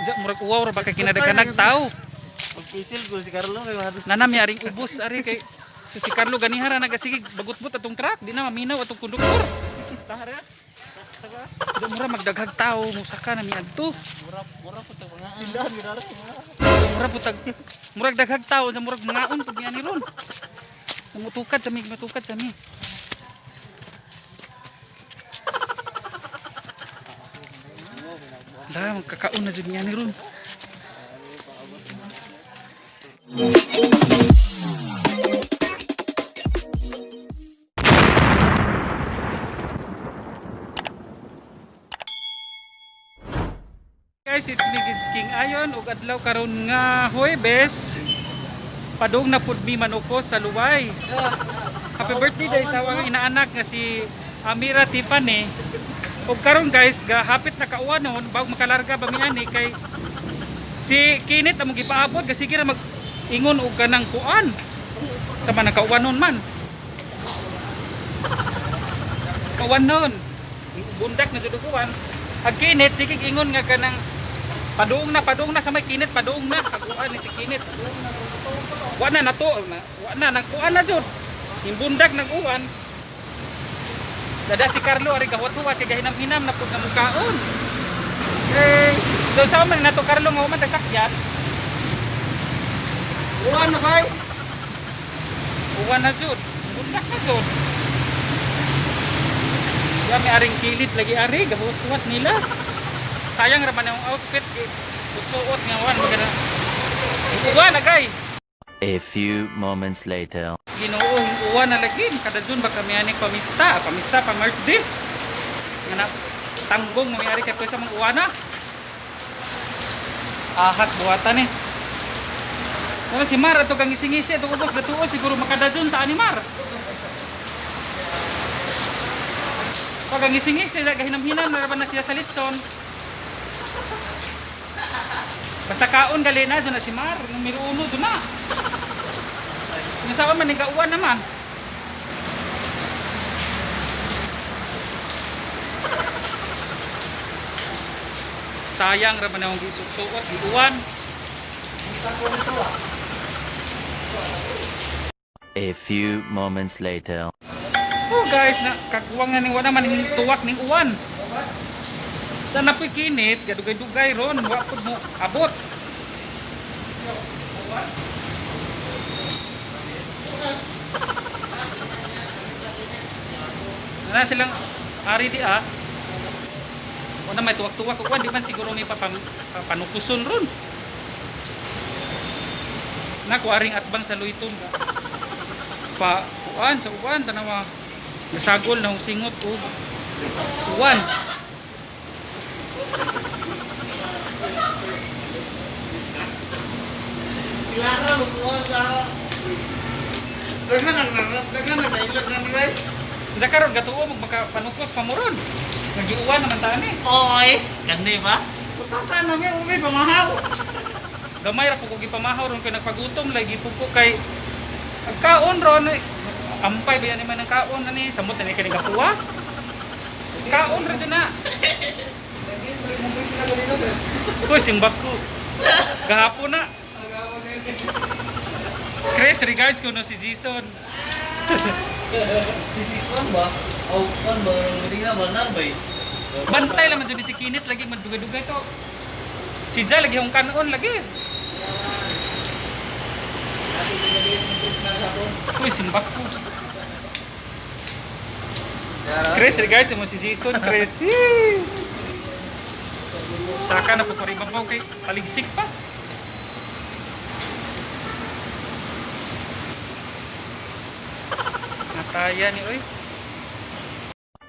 Ja murag uwaw ra baka kinadaghanag tao. Pagpisil ko si Carlo kay mahal. Nanami aring ubos ari kay si Carlo ganihara nagasigig bagut-but atong truck di na maminaw atong konduktor. Tahara. Di mura magdaghag tao musaka na miadto. Mura po tag mga sindahan gidara. Mura putag murag daghag tao sa murag mangaon pud niya ni ron. Mutukad sa mi, mutukad sa mi. Lah magkakaon na jud niya ni ron. Guys, it's me Gids King Ayon ug adlaw karon nga Huwebes. Padung na pud mi manukos sa Luway. Happy birthday day sa awang inaanak nga si Amira Tiffany. Ug karon guys, hapit na kauwanon bago makalarga ba mi ani kay si Kinit among gipaabot kasi sige ra mag-ingon og kanang kuan. Sa man kauwanon man. Kauwanon. Bundak na jud kuan. Ag Kinit sige ingon nga kanang padung na sa may Kinit padung na kaguan ni si Kinit. Wa na nato wa na nagkuan na jud. Himbundak nag-uwan. Dada si Carlo ari gawat-huwat kay gahinam-hinam na pud na mukaon. Okay. So sa man nato Carlo nga man tagsakyan. Uwan na bay. Uwan na jud. Bundak na jud. Ya may aring kilid lagi ari gawat-huwat nila. Sayang ra man yung outfit kay suot nga wan magana. Uwan na gay. A few moments later. Ginoo uwan na lagi kada jud ba kami ani pamista pa birthday. Nga tanggong mayari kay sa mga uwana. Ahat buhatan eh. Kung si Mar ato kang isingisi ato ubos gatuo siguro makadajon ta ani Mar. Pag ang isingisi gahinam-hinam na na siya sa litson. Basta kaon gali na dyan na si Mar, numero 1 dyan na. Yung sawa man, nagauwan naman. Sayang raman akong gisut-suot, giuwan. A few moments later. Oh guys, kakuwang nga ni wala man yung tuwak ng uwan. Dan napoy Kinit, gadugay-dugay ron, wapod mo abot. Na silang ari di Una may tuwak-tuwak kuan di man siguro may panukuson ron. Naku aring atbang sa luiton. Pa kuan sa uwan tanawa nasagol na singot ko. Uwan. Ilara mo po sa Daghan na ilag na nilay. Hindi karon gatuo magmakapanukos pa mo ron. Nagiuwan naman tani. Oy, ganda ba? Putasan na may umi pamahaw. Gamay ra po ko gipamahaw ron kay nagpagutom lagi po ko kay agkaon ron ampay biyan man ang kaon ani samot na ni kani kapuwa. Kaon ra dyan na. Uy, simbak ko. Gahapon na. Chris, regards ko no si Jason. Sisikuan ba? O, kan ba? Hindi na ba? Narbay? Bantay lang man dyan si Kinit lagi magdugay-dugay to. Si Ja lagi yung kanon lagi. Uy, simbak ko. Chris, regards mo si Jason. Chris. Saka na po paribabaw kay paligsik pa. Nataya ni oy.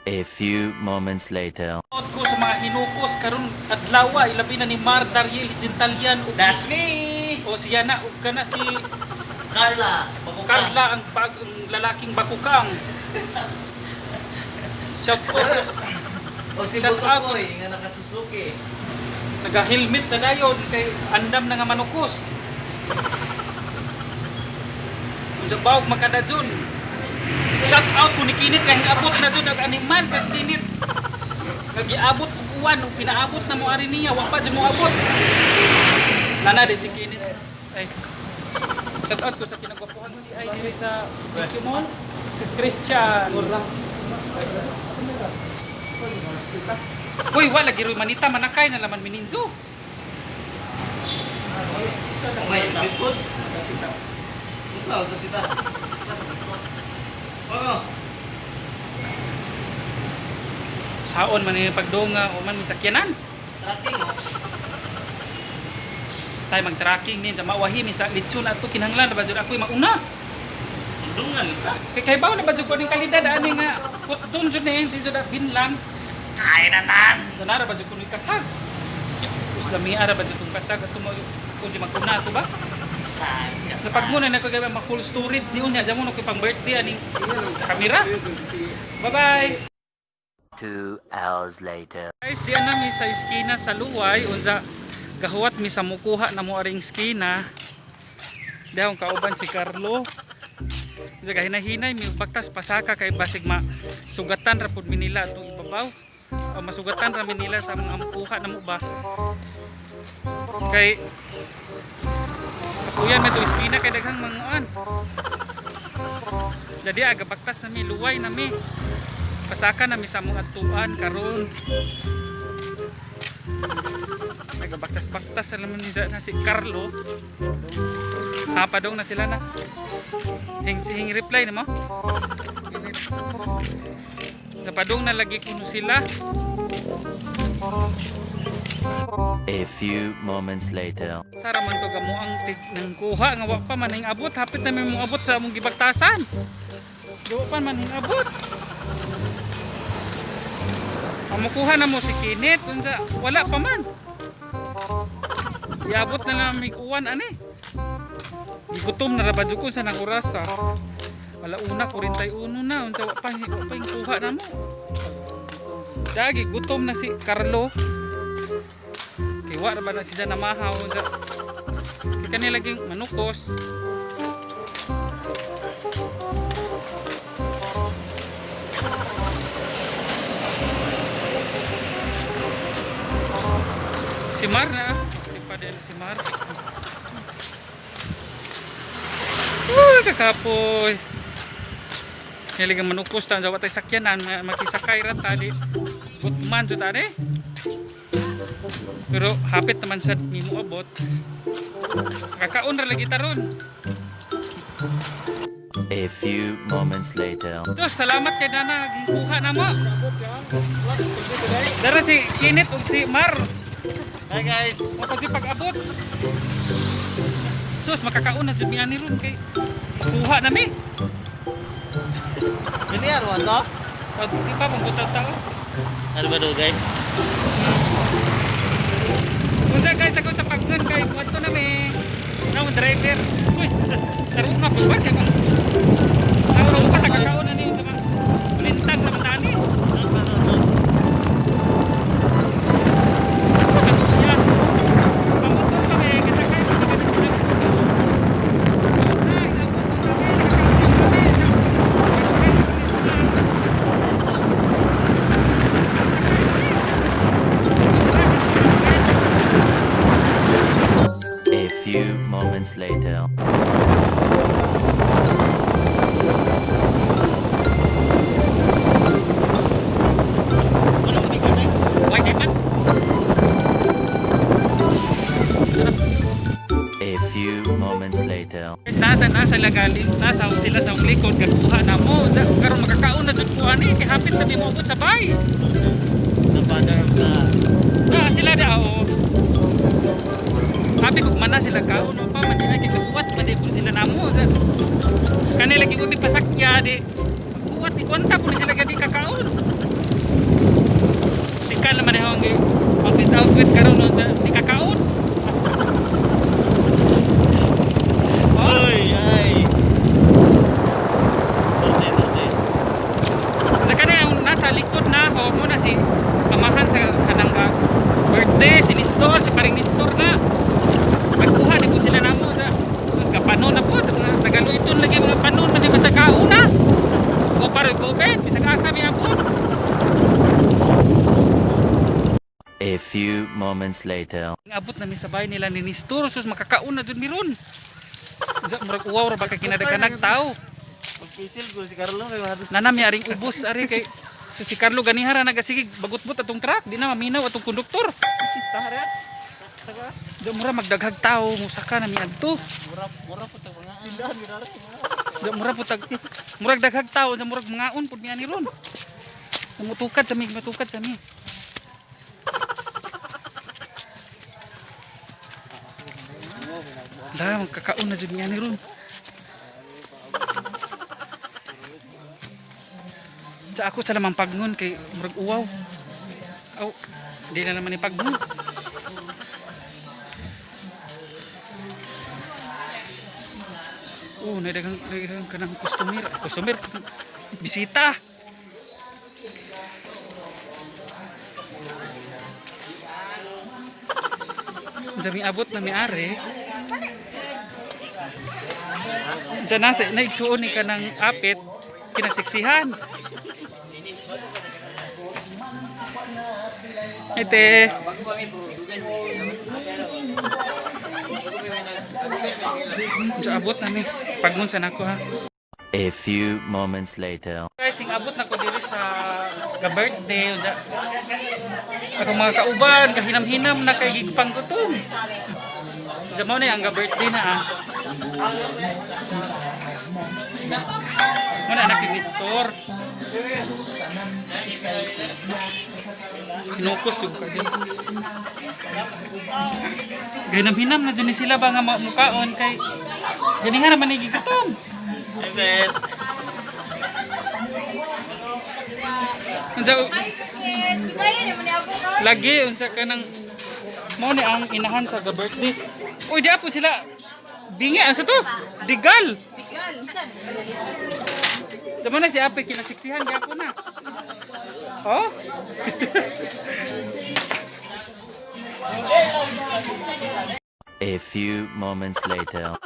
A few moments later. Tod ko sa mga hinukos karon adlaw ilabi na ni Mar Dariel Gentalian ug That's me! o siya na ug kana si Carla! Papuka. Carla ang lalaking bakukang. Shout out. O si Shout out. Butokoy, nga nakasusuki. Naga-helmet na dayon kay andam na nga manukos. Unsa bawog makadadyon. Shout out ko ni Kinit kay abot na jud ang animal kay Kinit. Nagiabot og uwan ug pinaabot na mo ari niya wa pa jud mo abot. Nana di si Kinit. Ay. Shout out ko sa kinagwapuhan si ay diri sa Tokyo Mall. Christian. Uy, wala giroy manita manakay na laman mininzo. May bigod. Ikaw, kasita. Ano? Saon man yung pagdunga o man may sakyanan. Tracking mo. Tayo mag-tracking din. Mawahi, may sa litsun at ito kinahanglan na ba dyan ako'y mauna. Dungan ka. Kay baw na ba dyan ko ng kalidad. Ani nga, doon dyan eh, di dyan binlang. Ay naman. Doon ba dyan ko ng kasag. Tapos lamiya ba dyan itong kasag. At tumo, kung dyan magkuna ito ba? Napag muna na ko gawin mga full storage ni Unya. Dyan mo na ko pang birthday. Aning kamera. Bye-bye. 2 hours later. Guys, diyan na mi sa iskina sa Luway. Unsa gahuwat mi sa mukuha na mo aring iskina. Dahon kauban si Carlo. Unsa gahinahinay mi bagtas pasaka kay basig masugatan ra pud mi nila atong ibabaw. O masugatan ra mi nila sa mga mukuha na mo ba. Kay kapuyan mi to iskina kay daghang manguan. Jadi aga bagtas na mi luway na mi. Pasaka na mi sa mga atuan karon. Nagabaktas-baktas alam ni na si Carlo. Hapadong na sila na. Hing reply na mo. Napadong na lagi kuno sila. A few moments later. Sara man to gamo ang tig nang kuha nga wa pa man hing abot. Hapit na mi mo abot sa among gibagtasan. Wa pa man hing abot. Mamukuha na mo si Kinit, unsa wala pa man. Iabot na lang mig uwan ani. Gigutom na ra ba jud ko sa nang oras sa. Wala una 41 na unsa wa pa yung kuha na mo. Dagi gutom na si Carlo. Kay wa ra ba na siya namahaw unsa. Kay kanila laging manukos. Si Mar na. Hindi pa din si Mar. Uy, kakapoy. Niligang manukos ta sa watay sakyanan. Makisakay rat tadi. Gutman dyan tadi. Pero hapit naman sa mimo abot. Kakaon ra lagi taron. A few moments later. Diyos, salamat kay Nana. Kuha na mo. Dara si Kinit ug si Mar. Hi guys. Kapag di pag-abot. Sus, makakaon na dyan ni ron kay kuha na mi. Biniar mo to? Pag di pa, pambutaw tao. Ano ba dugay? Unsa guys, ako sa pagnan kay kwarto na mi. Now, driver. Uy, taro nga po ba? Kaya bang taro ka, nakakaon na niyo. Lintan sa matani. A few moments later. Why, Japan? A few moments later. Guys, nasa lagaling, nasa sila sa likod, kakuha na mo. Karon makakaon na dyan po ani, kay hapit na di mo abot sa bay. The father of the... Sila da, oo. Happy kung mana sila kaon, o pa, mandi na kikabuat, mandi kung sila namo. Kanila kung may pasakya, di. Buat, di kwanta kung sila gadi kakaon. Sikal naman yung outfit karon, no, di kakaon. Uy, ay. Torte. Sa kanila, nasa likod na ako, muna si pamahan sa kanang birthday, si Nistor, si paring Nistor na. Magkuha, di po sila na mo. Tapos kapanon na po, tagaluiton lagi mga panon, pati basta kauna. O paroy COVID, bisag asa may abot. few moments later. Abot na mi sa bahay nila ni Nestor, sus makakaon na jud mi ron. Unsa murag uwaw ra baka kinadaghanag tao. Magpisil ko si Carlo kay wala. Nanami aring ubos ari kay si Carlo ganihara nagasigig bagut-but atong truck, di na maminaw atong konduktor. Tahara. Saka Da mura magdaghag tao musaka na mi adto. mura po ta mga sindahan mirare. Da mura putag murag daghag tao, da murag mangaon pud mi ani ron. Mutukad sa mi, matukad sa mi. Lah, magkakaon na jud niya ni ron. Sa ako sa lamang pagngon kay murag uwaw. Aw, di na naman ni pagngon. Oh, nadagang kanang customer, bisita. Jami abot na may are. Diyan na naigsuon ni ka ng apit, kinasiksihan. Ite. Diyan abot na mi. Pagmunsan ako ha. A few moments later. Guys, sing abot na ko diri sa ka-birthday. Ako mga kauban, kahinam-hinam na kay gigpang gutom. Diyan mo na ang ka-birthday na ah. Muna anak ni Nestor. Hinukos yung kajin. Gahinam-hinam na dyan sila ba nga mukaon kay ganihan naman nagigatom. Evet. Lagi unsa ka nang mao ni ang inahan sa birthday. Uy, di apo sila. Bingi ang sa to. Digal. Tama na si Ape kinasiksihan di apo na. Oh? A few moments later.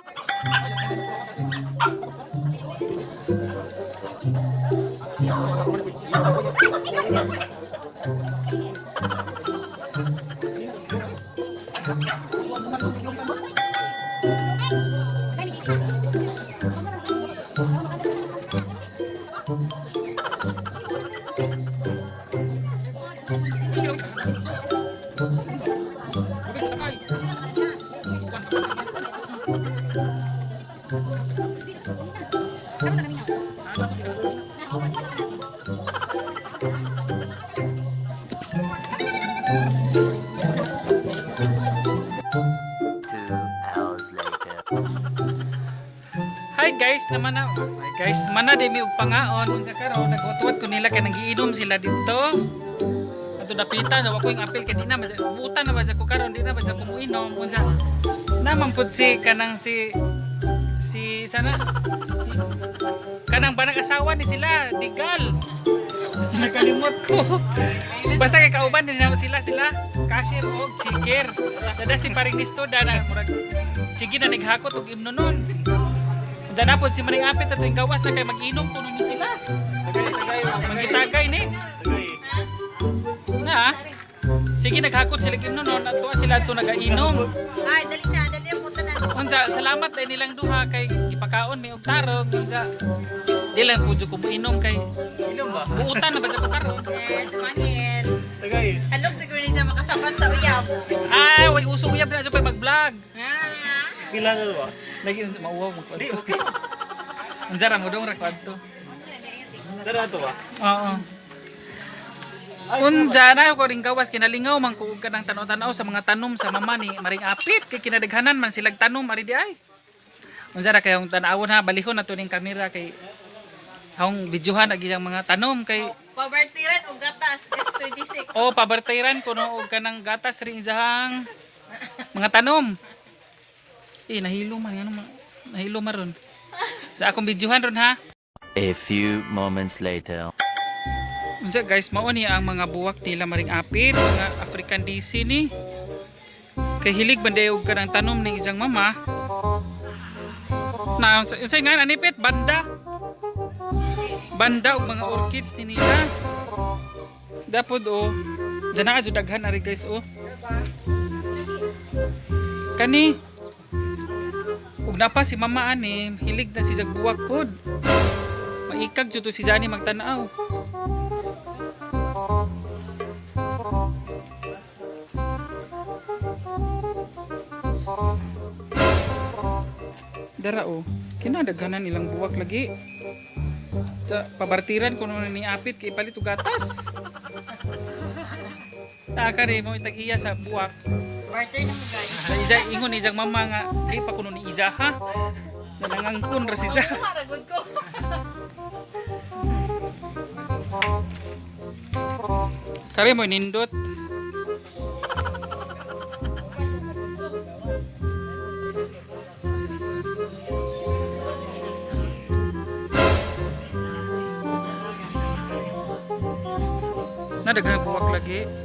Hi guys, naman na. Hi guys, mana di mi og pangaon unsa karon nagwatwat ko nila kay nagiinom sila dito. Ato dapita sa ako yung apel kay di na buta na ba sa ko karon di na ba sa ko muinom unsa. Naman pud si kanang si sana kanang banang asawa ni sila digal. Nakalimot ko. Basta kay kauban din na sila cashier og chiker. Dada si paring nisto dana murag sige na naghakot og imnonon. Diyan na po si Maring Apit at yung gawas na kayo mag-inom po nun sila. Magitagay ni. Na sige naghakot sila kimnonon at tuwa sila ito nag-inom. Ay, dali na punta na. Unsa, salamat ay nilang duha kay ipakaon may og tarog. Unsa, di lang po dyan kumuinom kay Inom ba? buutan na ba sa kukaron. Tumangin. Tagay. Halog siguro niya makasapat sa uyab. Ay, way uso uyab na dyan pa mag-vlog. Pila na ba? Lagi mauwaw mo Di okay. Unsa ra mo dong ra kwadto. Dara to ba? Oo. Unsa na ko ring gawas kinalingaw man ko og kanang tanaw-tanaw sa mga tanom sa mama ni Maring Apit kay kinadaghanan man silang tanom ari di ay. Unsa ra kayong tan-awon ha balihon nato ning kamera kay hawng videohan ag iyang mga tanom kay Pabartiran og gatas S26. pabartayran ko no og kanang gatas ring izahang mga tanom. Nahilo man ano nahilo man ron. Sa akong videohan ron ha. A few moments later. Unsa guys, mao ni ang mga buwak nila Maring Apit, mga African DC ni. Kay hilig banday og kanang tanom ni isang mama. Na unsay nga anipit banda. Banda og mga orchids ni nila. Dapod Diyan na ka daghan ari guys oh. Kani ug napa si mama ani hilig na si buwak pod. Maikag jud to si Jani magtan-aw. Dara oh, kinadaghanan nilang buwak lagi. Sa pabartiran kuno ni apit kay palit og gatas. Taka rin mo itag-iya sa buwak. Barter na mo guys. Sa ija ingon ni ijang mama nga di pa kuno ni ija ha. Nanangangkon ra si ija. Maragod ko. Kare mo nindot. Nadaghan buwak lagi.